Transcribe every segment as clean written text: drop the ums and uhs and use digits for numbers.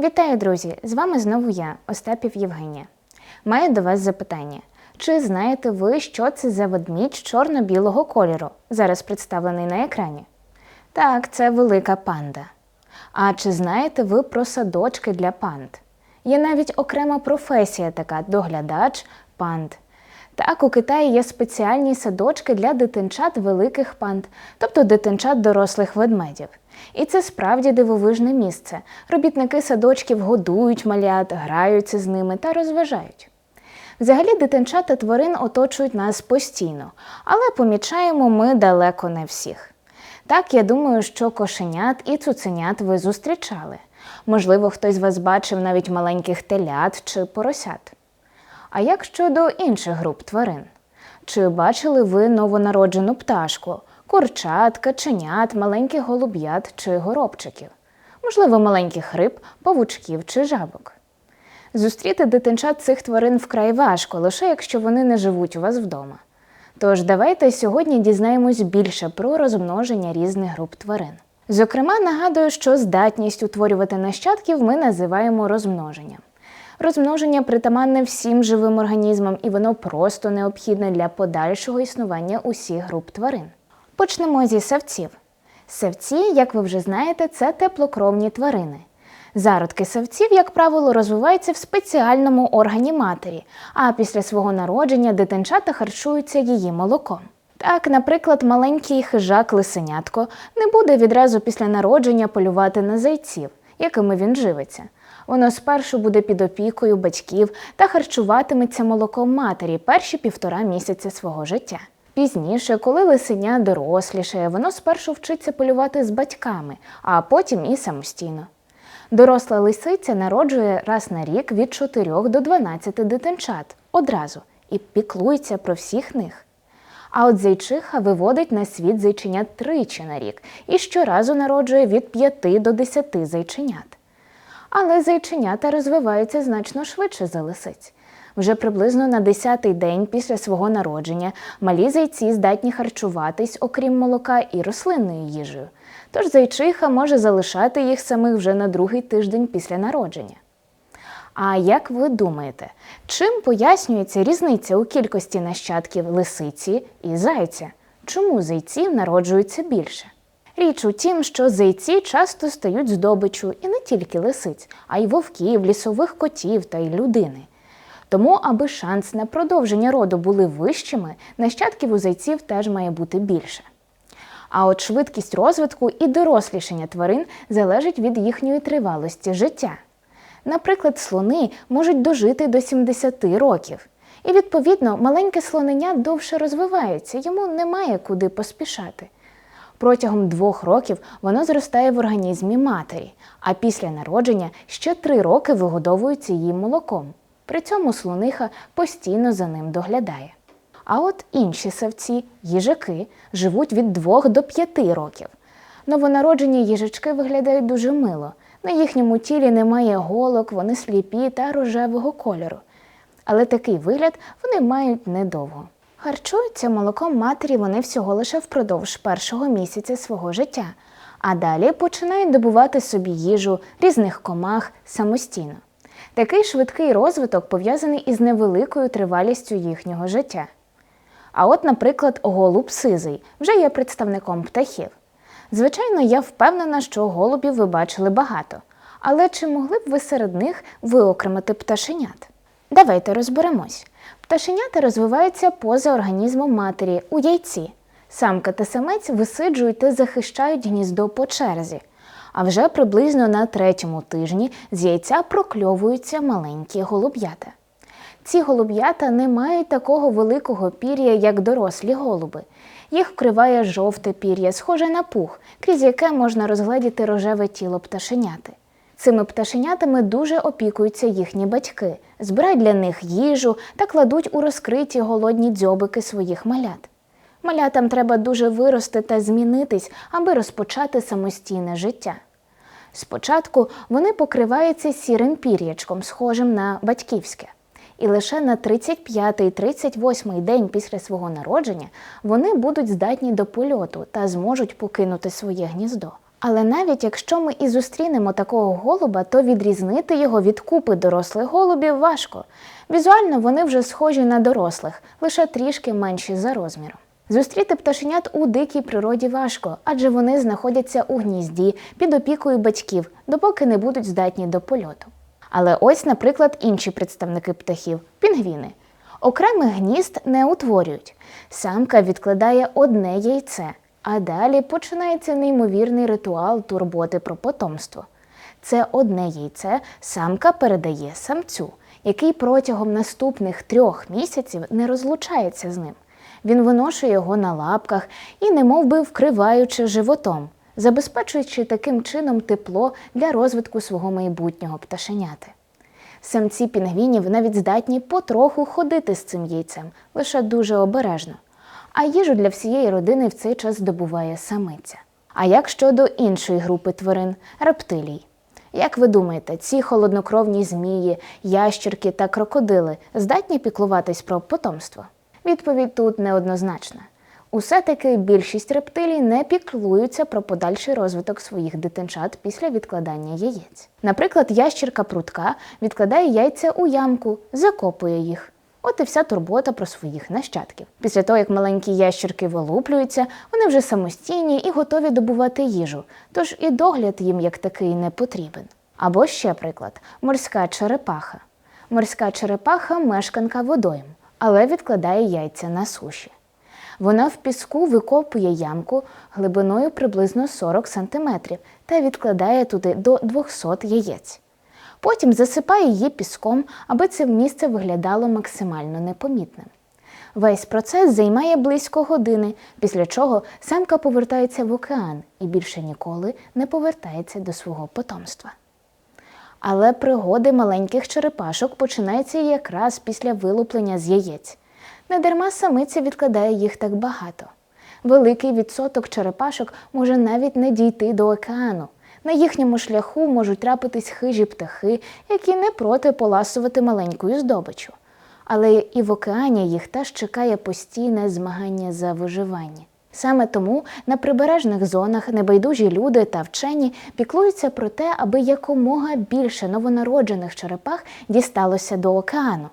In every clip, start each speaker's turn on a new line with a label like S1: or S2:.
S1: Вітаю, друзі! З вами знову я, Остапів Євгенія. Маю до вас запитання. Чи знаєте ви, що це за ведмідь чорно-білого кольору, зараз представлений на екрані? Так, це велика панда. А чи знаєте ви про садочки для панд? Є навіть окрема професія така – доглядач панд. Так, у Китаї є спеціальні садочки для дитинчат великих панд, тобто дитинчат дорослих ведмедів. І це справді дивовижне місце. Робітники садочків годують малят, граються з ними та розважають. Взагалі дитинчата тварин оточують нас постійно, але помічаємо ми далеко не всіх. Так, я думаю, що кошенят і цуценят ви зустрічали. Можливо, хтось з вас бачив навіть маленьких телят чи поросят. А як щодо інших груп тварин? Чи бачили ви новонароджену пташку, курчат, каченят, маленьких голуб'ят чи горобчиків? Можливо, маленьких риб, павучків чи жабок? Зустріти дитинчат цих тварин вкрай важко, лише якщо вони не живуть у вас вдома. Тож давайте сьогодні дізнаємось більше про розмноження різних груп тварин. Зокрема, нагадую, що здатність утворювати нащадків ми називаємо розмноженням. Розмноження притаманне всім живим організмам, і воно просто необхідне для подальшого існування усіх груп тварин. Почнемо зі савців. Савці, як ви вже знаєте, це теплокровні тварини. Зародки савців, як правило, розвиваються в спеціальному органі матері, а після свого народження дитинчата харчуються її молоком. Так, наприклад, маленький хижак-лисенятко не буде відразу після народження полювати на зайців, якими він живиться. Воно спершу буде під опікою батьків та харчуватиметься молоком матері перші 1,5 місяця свого життя. Пізніше, коли лисеня дорослішає, воно спершу вчиться полювати з батьками, а потім і самостійно. Доросла лисиця народжує раз на рік від 4 до 12 дитинчат одразу і піклується про всіх них. А от зайчиха виводить на світ зайченят 3 на рік і щоразу народжує від 5 до 10 зайченят. Але зайченята розвиваються значно швидше за лисиць. Вже приблизно на 10-й день після свого народження малі зайці здатні харчуватись, окрім молока, і рослинною їжею. Тож зайчиха може залишати їх самих вже на 2-й тиждень після народження. А як ви думаєте, чим пояснюється різниця у кількості нащадків лисиці і зайця? Чому зайців народжується більше? Річ у тім, що зайці часто стають здобиччю і не тільки лисиць, а й вовків, лісових котів та й людини. Тому, аби шанс на продовження роду були вищими, нащадків у зайців теж має бути більше. А от швидкість розвитку і дорослішання тварин залежить від їхньої тривалості життя. Наприклад, слони можуть дожити до 70 років. І, відповідно, маленьке слоненя довше розвивається, йому немає куди поспішати. Протягом 2 років воно зростає в організмі матері, а після народження ще 3 роки вигодовується її молоком. При цьому слониха постійно за ним доглядає. А от інші савці, їжаки, живуть від 2 до 5 років. Новонароджені їжачки виглядають дуже мило. На їхньому тілі немає голок, вони сліпі та рожевого кольору. Але такий вигляд вони мають недовго. Харчуються молоком матері вони всього лише впродовж 1-го місяця свого життя, а далі починають добувати собі їжу, різних комах самостійно. Такий швидкий розвиток пов'язаний із невеликою тривалістю їхнього життя. А от, наприклад, голуб сизий вже є представником птахів. Звичайно, я впевнена, що голубів ви бачили багато. Але чи могли б ви серед них виокремити пташенят? Давайте розберемось. Пташенята розвиваються поза організмом матері, у яйці. Самка та самець висиджують та захищають гніздо по черзі. А вже приблизно на 3-му тижні з яйця прокльовуються маленькі голуб'ята. Ці голуб'ята не мають такого великого пір'я, як дорослі голуби. Їх вкриває жовте пір'я, схоже на пух, крізь яке можна розгледіти рожеве тіло пташеняти. Цими пташенятами дуже опікуються їхні батьки, збирають для них їжу та кладуть у розкриті голодні дзьобики своїх малят. Малятам треба дуже вирости та змінитись, аби розпочати самостійне життя. Спочатку вони покриваються сірим пір'ячком, схожим на батьківське. І лише на 35-38 день після свого народження вони будуть здатні до польоту та зможуть покинути своє гніздо. Але навіть якщо ми і зустрінемо такого голуба, то відрізнити його від купи дорослих голубів важко. Візуально вони вже схожі на дорослих, лише трішки менші за розміром. Зустріти пташенят у дикій природі важко, адже вони знаходяться у гнізді під опікою батьків, допоки не будуть здатні до польоту. Але ось, наприклад, інші представники птахів – пінгвіни. Окремих гнізд не утворюють. Самка відкладає одне яйце, а далі починається неймовірний ритуал турботи про потомство. Це одне яйце самка передає самцю, який протягом наступних 3 місяців не розлучається з ним. Він виношує його на лапках і немовби вкриваючи животом, забезпечуючи таким чином тепло для розвитку свого майбутнього пташеняти. Самці пінгвінів навіть здатні потроху ходити з цим яйцем, лише дуже обережно. А їжу для всієї родини в цей час здобуває самиця. А як щодо іншої групи тварин – рептилій? Як ви думаєте, ці холоднокровні змії, ящірки та крокодили здатні піклуватись про потомство? Відповідь тут неоднозначна. Усе-таки більшість рептилій не піклуються про подальший розвиток своїх дитинчат після відкладання яєць. Наприклад, ящірка прутка відкладає яйця у ямку, закопує їх. От і вся турбота про своїх нащадків. Після того, як маленькі ящірки вилуплюються, вони вже самостійні і готові добувати їжу, тож і догляд їм як такий не потрібен. Або ще приклад – морська черепаха. Морська черепаха – мешканка водойм, але відкладає яйця на суші. Вона в піску викопує ямку глибиною приблизно 40 см та відкладає туди до 200 яєць. Потім засипає її піском, аби це місце виглядало максимально непомітним. Весь процес займає близько години, після чого самка повертається в океан і більше ніколи не повертається до свого потомства. Але пригоди маленьких черепашок починаються якраз після вилуплення з яєць. Недарма самиця відкладає їх так багато. Великий відсоток черепашок може навіть не дійти до океану. На їхньому шляху можуть трапитись хижі птахи, які не проти поласувати маленькою здобиччю. Але і в океані їх теж чекає постійне змагання за виживання. Саме тому на прибережних зонах небайдужі люди та вчені піклуються про те, аби якомога більше новонароджених черепах дісталося до океану.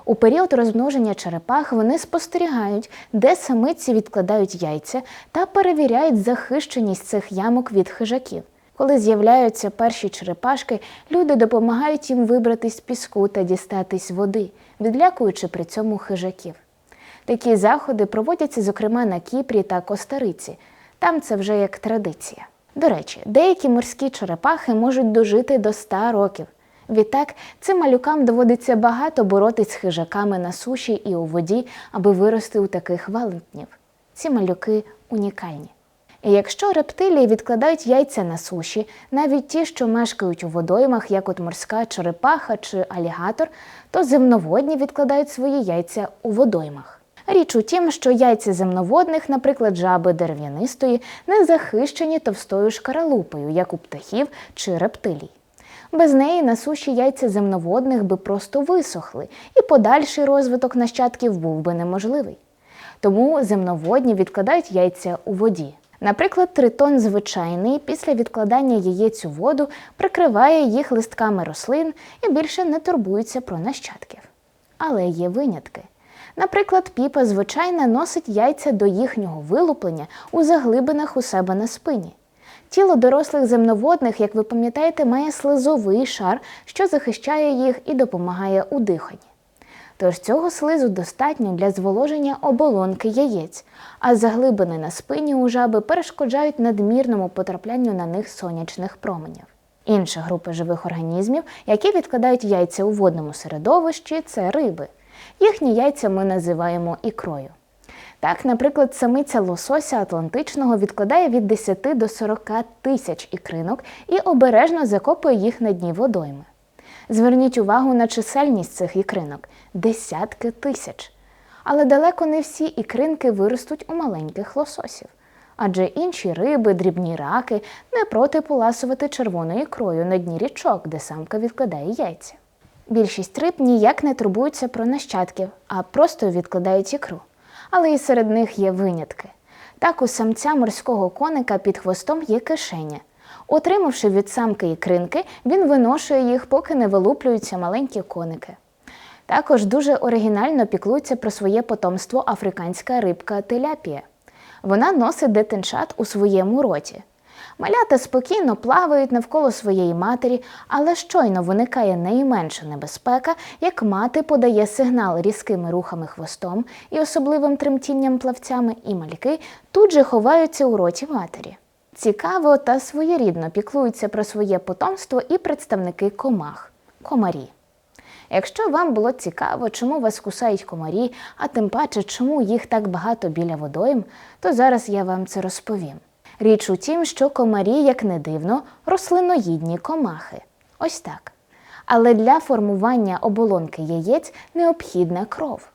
S1: У період розмноження черепах вони спостерігають, де самиці відкладають яйця та перевіряють захищеність цих ямок від хижаків. Коли з'являються перші черепашки, люди допомагають їм вибратись з піску та дістатись води, відлякуючи при цьому хижаків. Такі заходи проводяться, зокрема, на Кіпрі та Коста-Риці. Там це вже як традиція. До речі, деякі морські черепахи можуть дожити до 100 років. Відтак, цим малюкам доводиться багато боротись з хижаками на суші і у воді, аби вирости у таких велетнів. Ці малюки унікальні. І якщо рептилії відкладають яйця на суші, навіть ті, що мешкають у водоймах, як от морська черепаха чи алігатор, то земноводні відкладають свої яйця у водоймах. Річ у тім, що яйця земноводних, наприклад, жаби дерев'янистої, не захищені товстою шкаралупою, як у птахів чи рептилій. Без неї на суші яйця земноводних би просто висохли, і подальший розвиток нащадків був би неможливий. Тому земноводні відкладають яйця у воді. Наприклад, тритон звичайний після відкладання яєць у воду прикриває їх листками рослин і більше не турбується про нащадків. Але є винятки. Наприклад, піпа звичайна носить яйця до їхнього вилуплення у заглибинах у себе на спині. Тіло дорослих земноводних, як ви пам'ятаєте, має слизовий шар, що захищає їх і допомагає у диханні. Тож цього слизу достатньо для зволоження оболонки яєць, а заглибини на спині у жаби перешкоджають надмірному потраплянню на них сонячних променів. Інша група живих організмів, які відкладають яйця у водному середовищі, це риби. Їхні яйця ми називаємо ікрою. Так, наприклад, самиця лосося атлантичного відкладає від 10 до 40 тисяч ікринок і обережно закопує їх на дні водойми. Зверніть увагу на чисельність цих ікринок – десятки тисяч. Але далеко не всі ікринки виростуть у маленьких лососів. Адже інші риби, дрібні раки не проти поласувати червоною ікрою на дні річок, де самка відкладає яйця. Більшість риб ніяк не турбуються про нащадків, а просто відкладають ікру. Але і серед них є винятки. Так у самця морського коника під хвостом є кишеня. Отримавши від самки ікринки, він виношує їх, поки не вилуплюються маленькі коники. Також дуже оригінально піклується про своє потомство африканська рибка тиляпія. Вона носить дитинчат у своєму роті. Малята спокійно плавають навколо своєї матері, але щойно виникає найменша небезпека, як мати подає сигнал різкими рухами хвостом і особливим тремтінням плавцями, і мальки тут же ховаються у роті матері. Цікаво та своєрідно піклуються про своє потомство і представники комах – комарі. Якщо вам було цікаво, чому вас кусають комарі, а тим паче, чому їх так багато біля водойм, то зараз я вам це розповім. Річ у тім, що комарі, як не дивно, рослиноїдні комахи. Ось так. Але для формування оболонки яєць необхідна кров.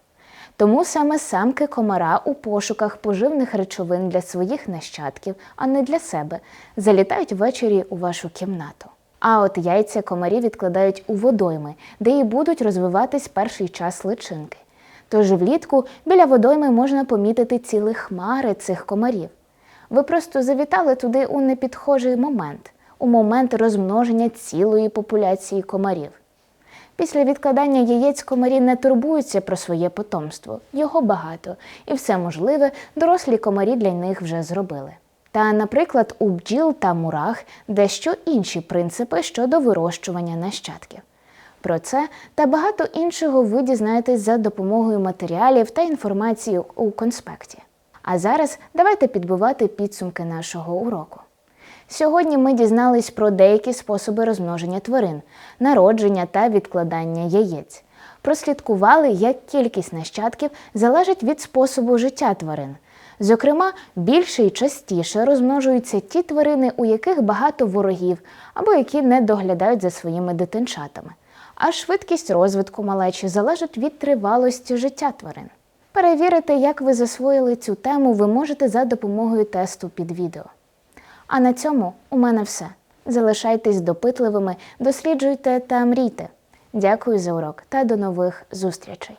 S1: Тому саме самки комара у пошуках поживних речовин для своїх нащадків, а не для себе, залітають ввечері у вашу кімнату. А от яйця комарі відкладають у водойми, де і будуть розвиватись перший час личинки. Тож влітку біля водойми можна помітити цілі хмари цих комарів. Ви просто завітали туди у непідхожий момент, у момент розмноження цілої популяції комарів. Після відкладання яєць комарі не турбуються про своє потомство, його багато, і все можливе дорослі комарі для них вже зробили. Та, наприклад, у бджіл та мурах дещо інші принципи щодо вирощування нащадків. Про це та багато іншого ви дізнаєтесь за допомогою матеріалів та інформації у конспекті. А зараз давайте підбивати підсумки нашого уроку. Сьогодні ми дізнались про деякі способи розмноження тварин, народження та відкладання яєць. Прослідкували, як кількість нащадків залежить від способу життя тварин. Зокрема, більше і частіше розмножуються ті тварини, у яких багато ворогів, або які не доглядають за своїми дитинчатами. А швидкість розвитку малечі залежить від тривалості життя тварин. Перевірити, як ви засвоїли цю тему, ви можете за допомогою тесту під відео. А на цьому у мене все. Залишайтесь допитливими, досліджуйте та мрійте. Дякую за урок та до нових зустрічей!